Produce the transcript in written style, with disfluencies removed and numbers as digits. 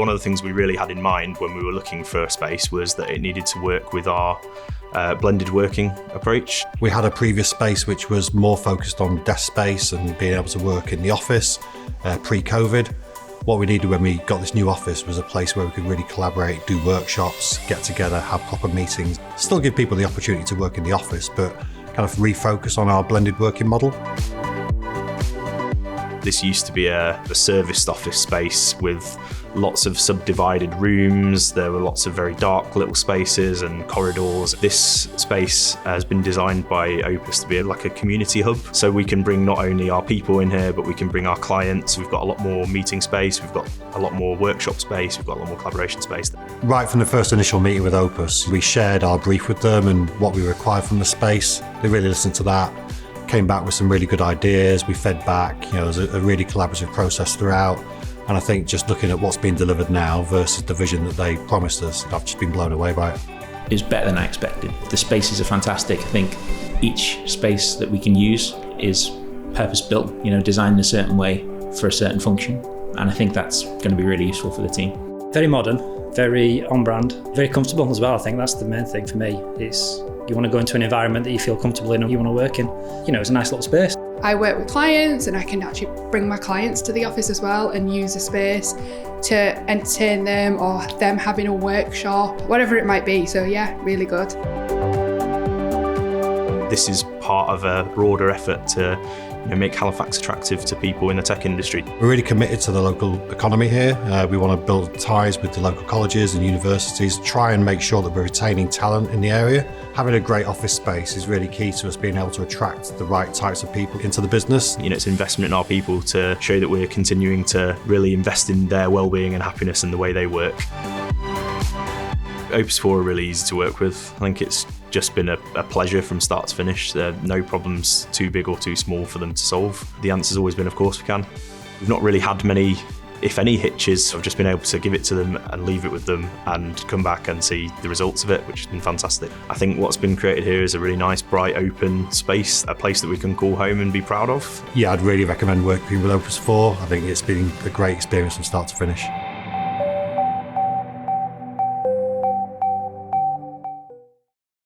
One of the things we really had in mind when we were looking for a space was that it needed to work with our blended working approach. We had a previous space which was more focused on desk space and being able to work in the office pre-COVID. What we needed when we got this new office was a place where we could really collaborate, do workshops, get together, have proper meetings, still give people the opportunity to work in the office, but kind of refocus on our blended working model. This used to be a serviced office space with lots of subdivided rooms. There were lots of very dark little spaces and corridors. This space has been designed by Opus to be like a community hub. So we can bring not only our people in here, but we can bring our clients. We've got a lot more meeting space. We've got a lot more workshop space. We've got a lot more collaboration space. Right from the first initial meeting with Opus, we shared our brief with them and what we required from the space. They really listened to that. Came back with some really good ideas. We fed back, it was a really collaborative process throughout. And I think just looking at what's being delivered now versus the vision that they promised us, I've just been blown away by it. It was better than I expected. The spaces are fantastic. I think each space that we can use is purpose-built, designed in a certain way for a certain function. And I think that's going to be really useful for the team. Very modern, very on-brand, very comfortable as well. I think that's the main thing for me. Is you want to go into an environment that you feel comfortable in and you want to work in. It's a nice little space. I work with clients and I can actually bring my clients to the office as well and use the space to entertain them or them having a workshop, whatever it might be. So yeah, really good. This is part of a broader effort to make Halifax attractive to people in the tech industry. We're really committed to the local economy here. We want to build ties with the local colleges and universities, try and make sure that we're retaining talent in the area. Having a great office space is really key to us being able to attract the right types of people into the business. It's investment in our people to show that we're continuing to really invest in their well-being and happiness and the way they work. Opus 4 are really easy to work with. I think it's just been a pleasure from start to finish. There are no problems too big or too small for them to solve. The answer's always been, of course we can. We've not really had many, if any, hitches. I've just been able to give it to them and leave it with them and come back and see the results of it, which has been fantastic. I think what's been created here is a really nice, bright, open space, a place that we can call home and be proud of. Yeah, I'd really recommend working with Opus 4. I think it's been a great experience from start to finish.